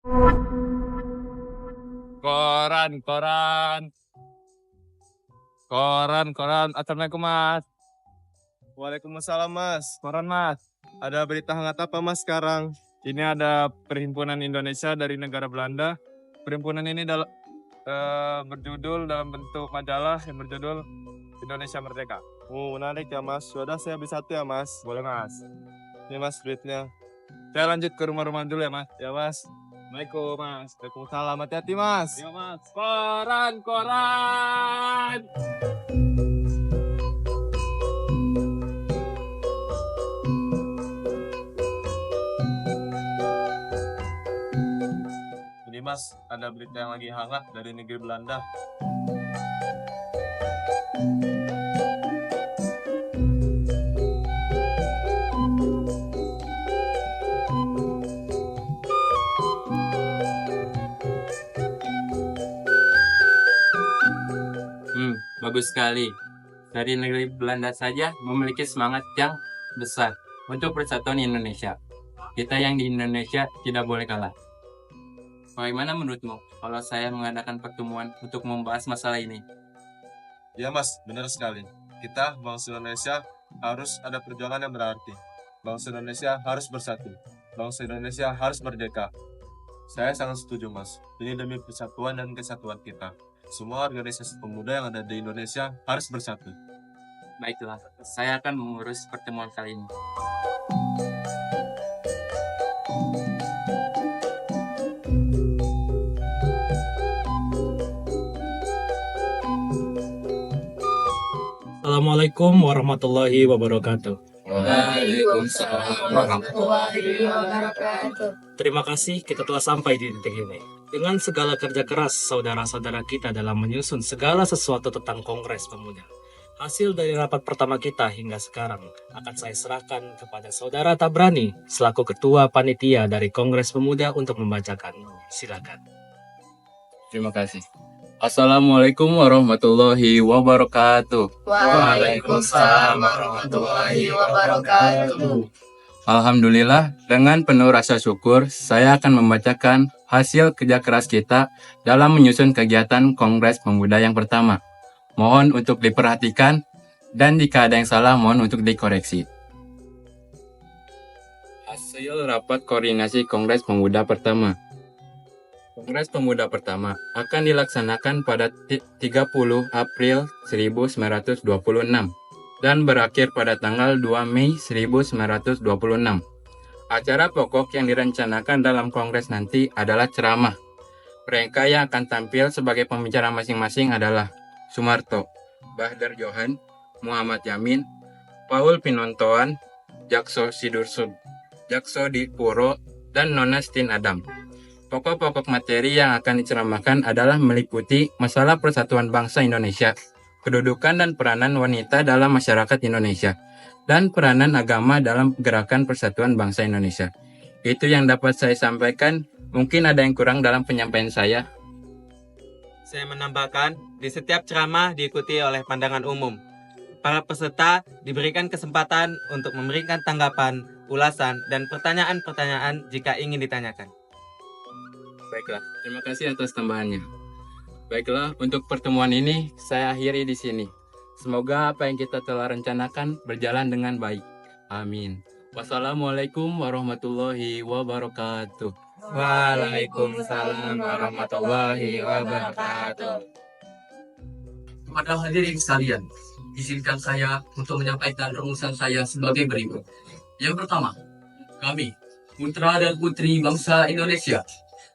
Koran, koran, koran. Assalamualaikum mas. Waalaikumsalam Mas. Koran mas. Ada berita hangat apa Mas sekarang? Ini ada Perhimpunan Indonesia dari negara Belanda. Perhimpunan ini berjudul dalam bentuk majalah yang berjudul Indonesia Merdeka. Menarik ya Mas. Sudah saya beli satu ya Mas. Boleh mas. Ini Mas duitnya. Saya lanjut ke rumah-rumah dulu ya mas. Ya Mas. Assalamualaikum mas. Waalaikumsalam. Hati-hati Mas. Ya mas. Koran, koran. Ini Mas, ada berita yang lagi hangat dari negeri Belanda. Bagus sekali. Dari negeri Belanda saja memiliki semangat yang besar untuk persatuan Indonesia. Kita yang di Indonesia tidak boleh kalah. Bagaimana menurutmu kalau saya mengadakan pertemuan untuk membahas masalah ini? Ya Mas, benar sekali. Kita, bangsa Indonesia, harus ada perjuangan yang berarti. Bangsa Indonesia harus bersatu. Bangsa Indonesia harus merdeka. Saya sangat setuju Mas. Ini demi persatuan dan kesatuan kita. Semua organisasi pemuda yang ada di Indonesia harus bersatu. Baiklah, saya akan mengurus pertemuan kali ini. Assalamualaikum warahmatullahi wabarakatuh. Waalaikumsalam warahmatullahi wabarakatuh. Terima kasih kita telah sampai di titik ini. Dengan segala kerja keras saudara-saudara kita dalam menyusun segala sesuatu tentang Kongres Pemuda. Hasil dari rapat pertama kita hingga sekarang akan saya serahkan kepada Saudara Tabrani selaku Ketua Panitia dari Kongres Pemuda untuk membacakan. Silakan. Terima kasih. Assalamualaikum warahmatullahi wabarakatuh. Waalaikumsalam warahmatullahi wabarakatuh. Alhamdulillah, dengan penuh rasa syukur, saya akan membacakan hasil kerja keras kita dalam menyusun kegiatan Kongres Pemuda yang pertama. Mohon untuk diperhatikan, dan jika ada yang salah, mohon untuk dikoreksi. Hasil rapat koordinasi Kongres Pemuda pertama. Kongres Pemuda pertama akan dilaksanakan pada 30 April 1926 dan berakhir pada tanggal 2 Mei 1926. Acara pokok yang direncanakan dalam kongres nanti adalah ceramah. Mereka yang akan tampil sebagai pembicara masing-masing adalah Sumarto, Bahdar Johan, Muhammad Yamin, Paul Pinontoan, Jakso Sidursub, Jakso Dipuro, dan Nona Stin Adam. Pokok-pokok materi yang akan diceramahkan adalah meliputi masalah persatuan bangsa Indonesia, kedudukan dan peranan wanita dalam masyarakat Indonesia, dan peranan agama dalam gerakan persatuan bangsa Indonesia. Itu yang dapat saya sampaikan. Mungkin ada yang kurang dalam penyampaian saya. Saya menambahkan, di setiap ceramah diikuti oleh pandangan umum. Para peserta diberikan kesempatan untuk memberikan tanggapan, ulasan, dan pertanyaan-pertanyaan jika ingin ditanyakan. Baiklah, terima kasih atas tambahannya. Baiklah, untuk pertemuan ini saya akhiri di sini. Semoga apa yang kita telah rencanakan berjalan dengan baik. Amin. Wassalamualaikum warahmatullahi wabarakatuh. Waalaikumsalam warahmatullahi wabarakatuh. Kepada hadirin sekalian, izinkan saya untuk menyampaikan rumusan saya sebagai berikut. Yang pertama, kami, putra dan putri bangsa Indonesia,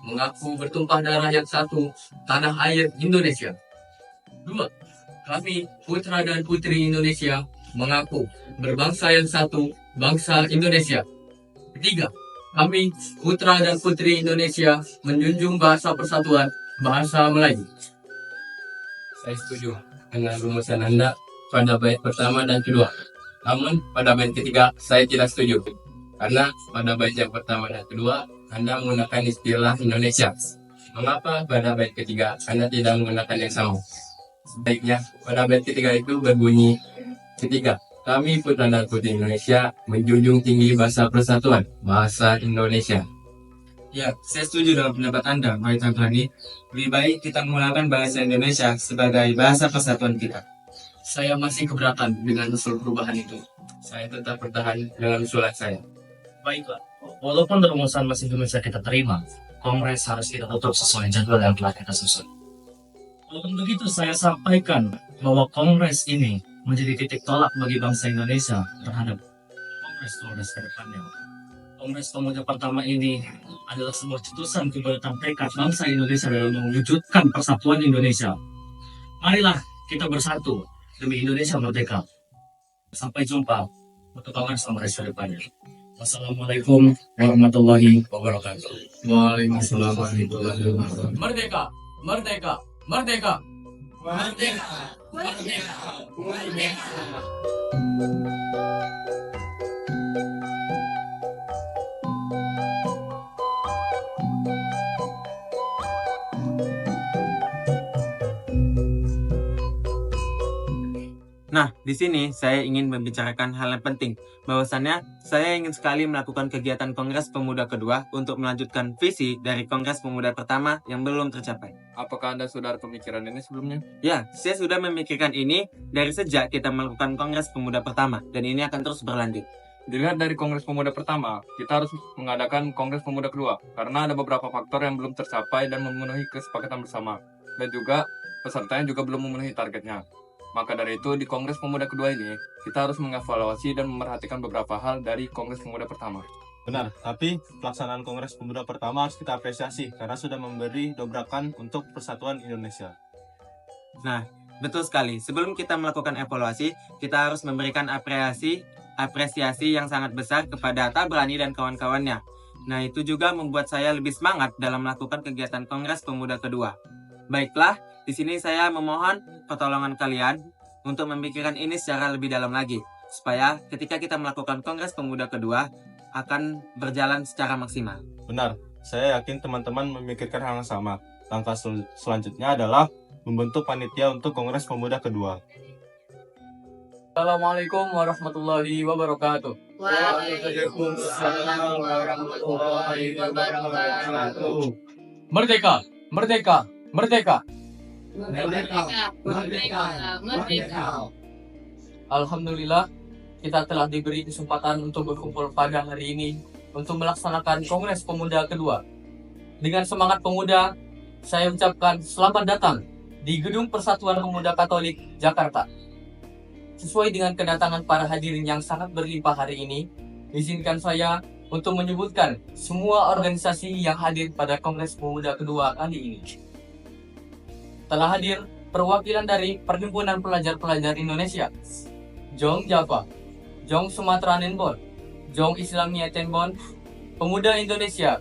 mengaku bertumpah darah yang satu, tanah air Indonesia. 2. Kami, putra dan putri Indonesia, mengaku berbangsa yang satu, bangsa Indonesia. 3. Kami, putra dan putri Indonesia, menjunjung bahasa persatuan, bahasa Melayu. Saya setuju dengan rumusan Anda pada bait pertama dan kedua. Namun, pada bait ketiga, saya tidak setuju. Karena pada bait yang pertama dan kedua, Anda menggunakan istilah Indonesia. Mengapa pada bait ketiga Anda tidak menggunakan yang sama? Sebaiknya, pada bait ketiga itu berbunyi, ketiga, kami putra dan putri Indonesia menjunjung tinggi bahasa persatuan, bahasa Indonesia. Ya, saya setuju dengan pendapat Anda, Maita Brani. Lebih baik kita menggunakan bahasa Indonesia sebagai bahasa persatuan kita. Saya masih keberatan dengan usul perubahan itu. Saya tetap bertahan dengan usulan saya. Baiklah, walaupun rumusan masih belum bisa kita terima, Kongres harus kita tutup sesuai jadwal yang telah kita susun. Walaupun begitu, saya sampaikan bahwa Kongres ini menjadi titik tolak bagi bangsa Indonesia terhadap Kongres ke depannya. Kongres Pemuda pertama ini adalah sebuah cetusan keberatan tekad bangsa Indonesia dalam mewujudkan persatuan Indonesia. Marilah kita bersatu demi Indonesia merdeka. Sampai jumpa untuk Kongres ke depannya. Wassalamualaikum warahmatullahi wabarakatuh. Waalaikumsalam warahmatullahi wabarakatuh. Merdeka! Merdeka! Merdeka! Merdeka! Merdeka! Merdeka! Nah, di sini saya ingin membicarakan hal yang penting, bahwasannya saya ingin sekali melakukan kegiatan Kongres Pemuda kedua untuk melanjutkan visi dari Kongres Pemuda pertama yang belum tercapai. Apakah Anda sudah ada pemikiran ini sebelumnya? Ya, saya sudah memikirkan ini dari sejak kita melakukan Kongres Pemuda pertama, dan ini akan terus berlanjut. Dilihat dari Kongres Pemuda pertama, kita harus mengadakan Kongres Pemuda kedua karena ada beberapa faktor yang belum tercapai dan memenuhi kesepakatan bersama. Dan juga pesertanya juga belum memenuhi targetnya. Maka dari itu, di Kongres Pemuda kedua ini, kita harus mengevaluasi dan memerhatikan beberapa hal dari Kongres Pemuda pertama. Benar, tapi pelaksanaan Kongres Pemuda pertama harus kita apresiasi karena sudah memberi dobrakan untuk persatuan Indonesia. Nah, betul sekali. Sebelum kita melakukan evaluasi, kita harus memberikan apresiasi yang sangat besar kepada Tabrani dan kawan-kawannya. Nah, itu juga membuat saya lebih semangat dalam melakukan kegiatan Kongres Pemuda kedua. Baiklah, di sini saya memohon pertolongan kalian untuk memikirkan ini secara lebih dalam lagi, supaya ketika kita melakukan Kongres Pemuda kedua akan berjalan secara maksimal. Benar, saya yakin teman-teman memikirkan hal yang sama. Langkah selanjutnya adalah membentuk panitia untuk Kongres Pemuda kedua. Assalamualaikum warahmatullahi wabarakatuh. Waalaikumsalam warahmatullahi wabarakatuh. Merdeka! Merdeka! Merdeka! Merdeka! Merdeka! Merdeka! Alhamdulillah, kita telah diberi kesempatan untuk berkumpul pada hari ini untuk melaksanakan Kongres Pemuda kedua. Dengan semangat pemuda, saya ucapkan selamat datang di Gedung Persatuan Pemuda Katolik, Jakarta. Sesuai dengan kedatangan para hadirin yang sangat berlimpah hari ini, izinkan saya untuk menyebutkan semua organisasi yang hadir pada Kongres Pemuda kedua kali ini. Telah hadir perwakilan dari Perhimpunan Pelajar-Pelajar Indonesia, Jong Java, Jong Sumatera Nenbon, Jong Islamia Tenbon, Pemuda Indonesia,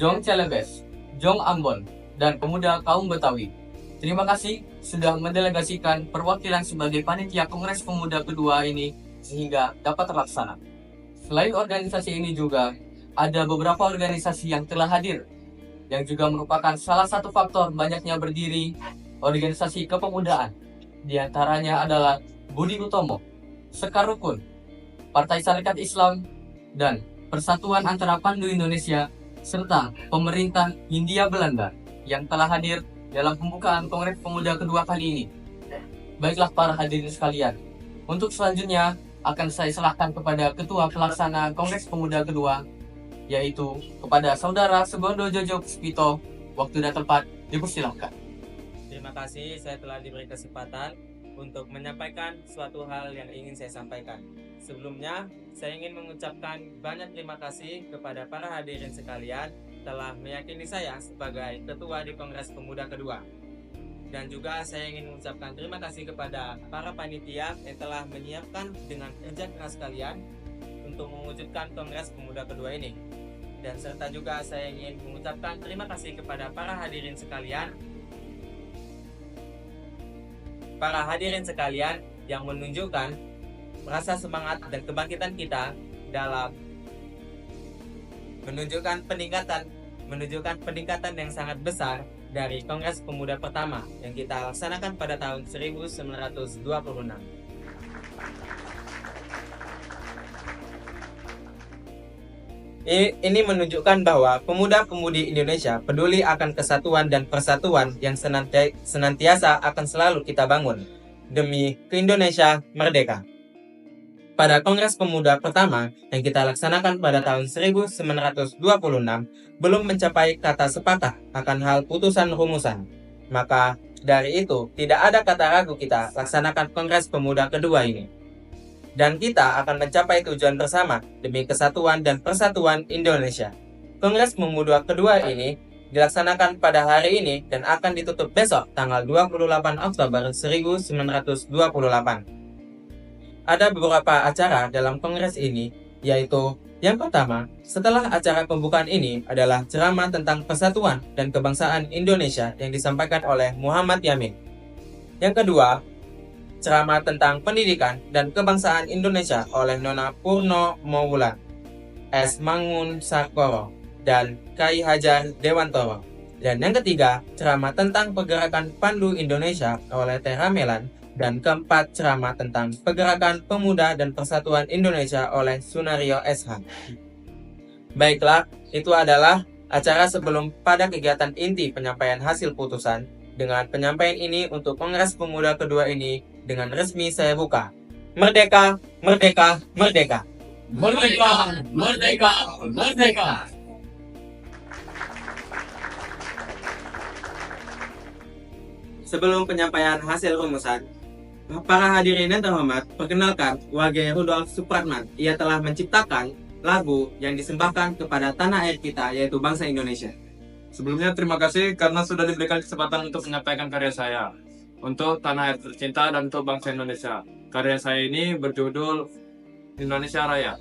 Jong Celebes, Jong Ambon, dan Pemuda Kaum Betawi. Terima kasih sudah mendelegasikan perwakilan sebagai panitia Kongres Pemuda kedua ini sehingga dapat terlaksana. Selain organisasi ini juga ada beberapa organisasi yang telah hadir yang juga merupakan salah satu faktor banyaknya berdiri organisasi kepemudaan. Di antaranya adalah Budi Utomo, Sekar Rukun, Partai Sarekat Islam, dan Persatuan Antara Pandu Indonesia, serta pemerintah Hindia Belanda yang telah hadir dalam pembukaan Kongres Pemuda kedua kali ini. Baiklah para hadirin sekalian, untuk selanjutnya akan saya serahkan kepada Ketua Pelaksana Kongres Pemuda kedua, yaitu kepada Saudara Sebondo Jojo Puspito. Waktu dan tempat dipersilahkan. Terima kasih saya telah diberi kesempatan untuk menyampaikan suatu hal yang ingin saya sampaikan. Sebelumnya, saya ingin mengucapkan banyak terima kasih kepada para hadirin sekalian telah meyakini saya sebagai ketua di Kongres Pemuda kedua. Dan juga saya ingin mengucapkan terima kasih kepada para panitia yang telah menyiapkan dengan kerja keras kalian untuk mewujudkan Kongres Pemuda kedua ini. Dan serta juga saya ingin mengucapkan terima kasih kepada para hadirin sekalian yang menunjukkan rasa semangat dan kebangkitan kita dalam menunjukkan peningkatan yang sangat besar dari Kongres Pemuda pertama yang kita laksanakan pada tahun 1926. Ini menunjukkan bahwa pemuda-pemudi Indonesia peduli akan kesatuan dan persatuan yang senantiasa akan selalu kita bangun demi ke-Indonesia merdeka. Pada Kongres Pemuda pertama yang kita laksanakan pada tahun 1926 belum mencapai kata sepakat akan hal putusan rumusan. Maka dari itu tidak ada kata ragu kita laksanakan Kongres Pemuda kedua ini. Dan kita akan mencapai tujuan bersama demi kesatuan dan persatuan Indonesia. Kongres Pemuda kedua ini dilaksanakan pada hari ini dan akan ditutup besok tanggal 28 Oktober 1928. Ada beberapa acara dalam kongres ini, yaitu yang pertama, setelah acara pembukaan ini adalah ceramah tentang persatuan dan kebangsaan Indonesia yang disampaikan oleh Muhammad Yamin. Yang kedua, ceramah tentang pendidikan dan kebangsaan Indonesia oleh Nona Purno Mowulan, S. Mangun Sakoro, dan Kai Hajar Dewantoro. Dan yang ketiga, ceramah tentang pergerakan Pandu Indonesia oleh Teh Ramelan. Dan keempat, ceramah tentang pergerakan pemuda dan persatuan Indonesia oleh Sunario SH. Baiklah, itu adalah acara sebelum pada kegiatan inti penyampaian hasil putusan. Dengan penyampaian ini untuk Kongres Pemuda kedua ini dengan resmi saya buka. Merdeka, merdeka, merdeka. Merdeka, merdeka, merdeka. Sebelum penyampaian hasil rumusan, para hadirin yang terhormat, perkenalkan Wage Rudolf Supratman. Ia telah menciptakan lagu yang disembahkan kepada tanah air kita, yaitu bangsa Indonesia. Sebelumnya terima kasih karena sudah diberikan kesempatan untuk menyampaikan karya saya untuk tanah air tercinta dan untuk bangsa Indonesia. Karya saya ini berjudul Indonesia Raya.